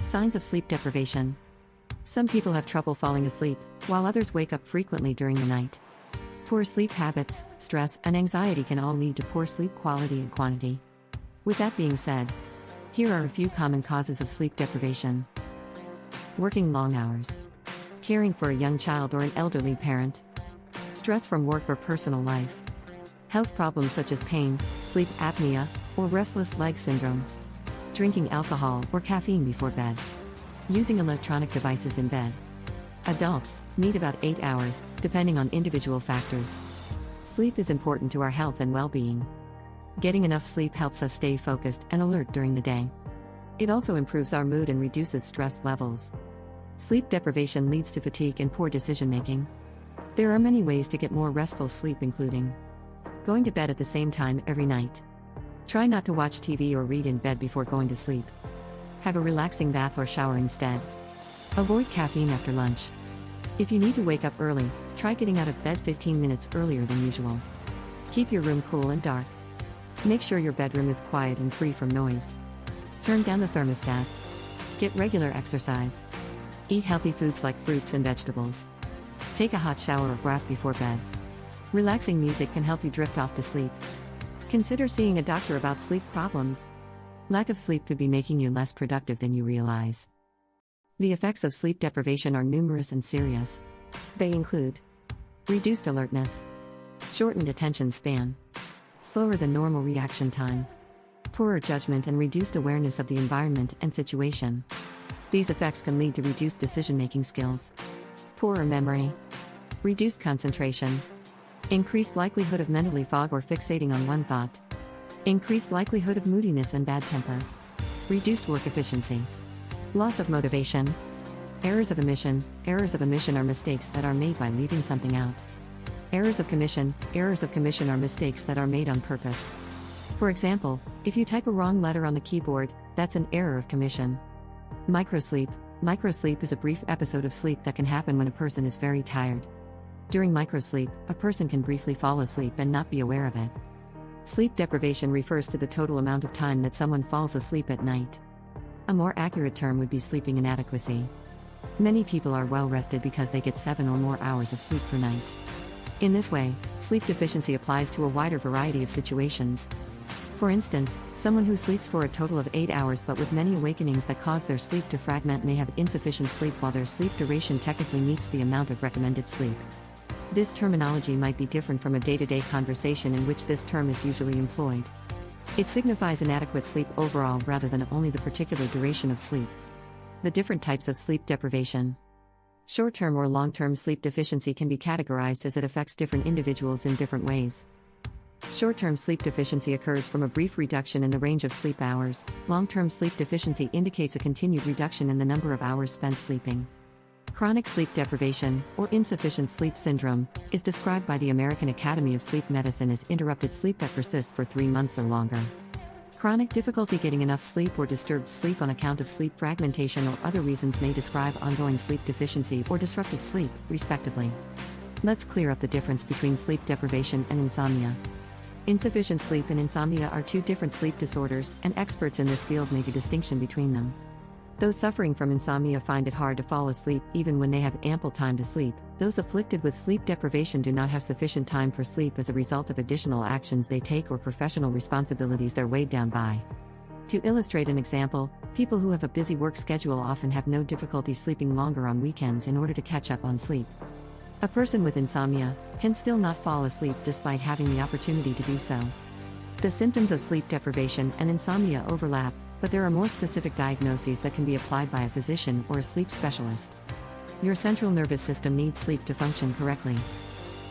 Signs of sleep deprivation. Some people have trouble falling asleep, while others wake up frequently during the night. Poor sleep habits, stress, and anxiety can all lead to poor sleep quality and quantity. With that being said, here are a few common causes of sleep deprivation. Working long hours. Caring for a young child or an elderly parent. Stress from work or personal life. Health problems such as pain, sleep apnea, or restless leg syndrome. Drinking alcohol or caffeine before bed. Using electronic devices in bed. Adults need about 8 hours, depending on individual factors. Sleep is important to our health and well-being. Getting enough sleep helps us stay focused and alert during the day. It also improves our mood and reduces stress levels. Sleep deprivation leads to fatigue and poor decision-making. There are many ways to get more restful sleep, including going to bed at the same time every night. Try not to watch TV or read in bed before going to sleep. Have a relaxing bath or shower instead. Avoid caffeine after lunch. If you need to wake up early, try getting out of bed 15 minutes earlier than usual. Keep your room cool and dark. Make sure your bedroom is quiet and free from noise. Turn down the thermostat. Get regular exercise. Eat healthy foods like fruits and vegetables. Take a hot shower or bath before bed. Relaxing music can help you drift off to sleep. Consider seeing a doctor about sleep problems. Lack of sleep could be making you less productive than you realize. The effects of sleep deprivation are numerous and serious. They include reduced alertness, shortened attention span, slower than normal reaction time, poorer judgment, and reduced awareness of the environment and situation. These effects can lead to reduced decision-making skills, poorer memory, reduced concentration, increased likelihood of mentally fog or fixating on one thought, increased likelihood of moodiness and bad temper, reduced work efficiency, loss of motivation, errors of omission. Errors of omission are mistakes that are made by leaving something out. Errors of commission are mistakes that are made on purpose. For example, if you type a wrong letter on the keyboard, that's an error of commission. Microsleep. Microsleep is a brief episode of sleep that can happen when a person is very tired. During microsleep, a person can briefly fall asleep and not be aware of it. Sleep deprivation refers to the total amount of time that someone falls asleep at night. A more accurate term would be sleeping inadequacy. Many people are well rested because they get 7 or more hours of sleep per night. In this way, sleep deficiency applies to a wider variety of situations. For instance, someone who sleeps for a total of 8 hours but with many awakenings that cause their sleep to fragment may have insufficient sleep while their sleep duration technically meets the amount of recommended sleep. This terminology might be different from a day-to-day conversation in which this term is usually employed. It signifies inadequate sleep overall rather than only the particular duration of sleep. The different types of sleep deprivation. Short-term or long-term sleep deficiency can be categorized as it affects different individuals in different ways. Short-term sleep deficiency occurs from a brief reduction in the range of sleep hours. Long-term sleep deficiency indicates a continued reduction in the number of hours spent sleeping. Chronic sleep deprivation, or insufficient sleep syndrome, is described by the American Academy of Sleep Medicine as interrupted sleep that persists for 3 months or longer. Chronic difficulty getting enough sleep or disturbed sleep on account of sleep fragmentation or other reasons may describe ongoing sleep deficiency or disrupted sleep, respectively. Let's clear up the difference between sleep deprivation and insomnia. Insufficient sleep and insomnia are two different sleep disorders, and experts in this field make a distinction between them. Those suffering from insomnia find it hard to fall asleep even when they have ample time to sleep. Those afflicted with sleep deprivation do not have sufficient time for sleep as a result of additional actions they take or professional responsibilities they're weighed down by. To illustrate an example, people who have a busy work schedule often have no difficulty sleeping longer on weekends in order to catch up on sleep. A person with insomnia can still not fall asleep despite having the opportunity to do so. The symptoms of sleep deprivation and insomnia overlap, but there are more specific diagnoses that can be applied by a physician or a sleep specialist. Your central nervous system needs sleep to function correctly.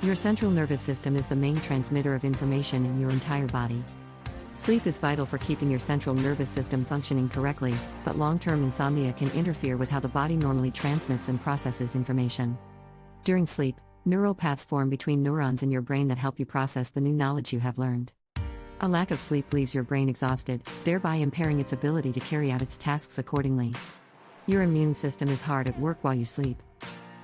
Your central nervous system is the main transmitter of information in your entire body. Sleep is vital for keeping your central nervous system functioning correctly, but long-term insomnia can interfere with how the body normally transmits and processes information. During sleep, neural paths form between neurons in your brain that help you process the new knowledge you have learned. A lack of sleep leaves your brain exhausted, thereby impairing its ability to carry out its tasks accordingly. Your immune system is hard at work while you sleep.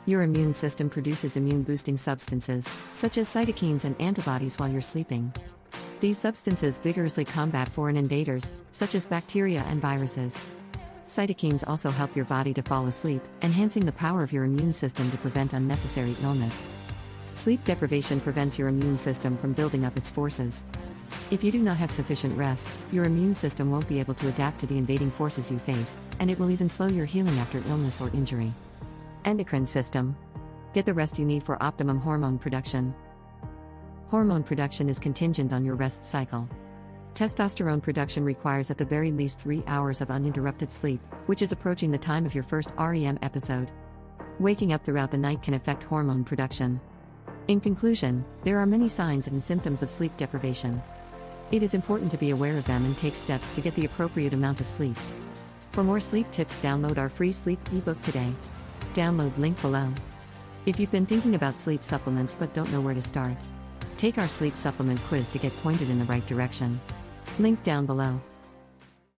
Your immune system produces immune-boosting substances, such as cytokines and antibodies while you're sleeping. These substances vigorously combat foreign invaders, such as bacteria and viruses. Cytokines also help your body to fall asleep, enhancing the power of your immune system to prevent unnecessary illness. Sleep deprivation prevents your immune system from building up its forces. If you do not have sufficient rest, your immune system won't be able to adapt to the invading forces you face, and it will even slow your healing after illness or injury. Endocrine system. Get the rest you need for optimum hormone production. Hormone production is contingent on your rest cycle. Testosterone production requires at the very least 3 hours of uninterrupted sleep, which is approaching the time of your first REM episode. Waking up throughout the night can affect hormone production. In conclusion, there are many signs and symptoms of sleep deprivation. It is important to be aware of them and take steps to get the appropriate amount of sleep. For more sleep tips, download our free sleep ebook today. Download link below. If you've been thinking about sleep supplements but don't know where to start, take our sleep supplement quiz to get pointed in the right direction. Link down below.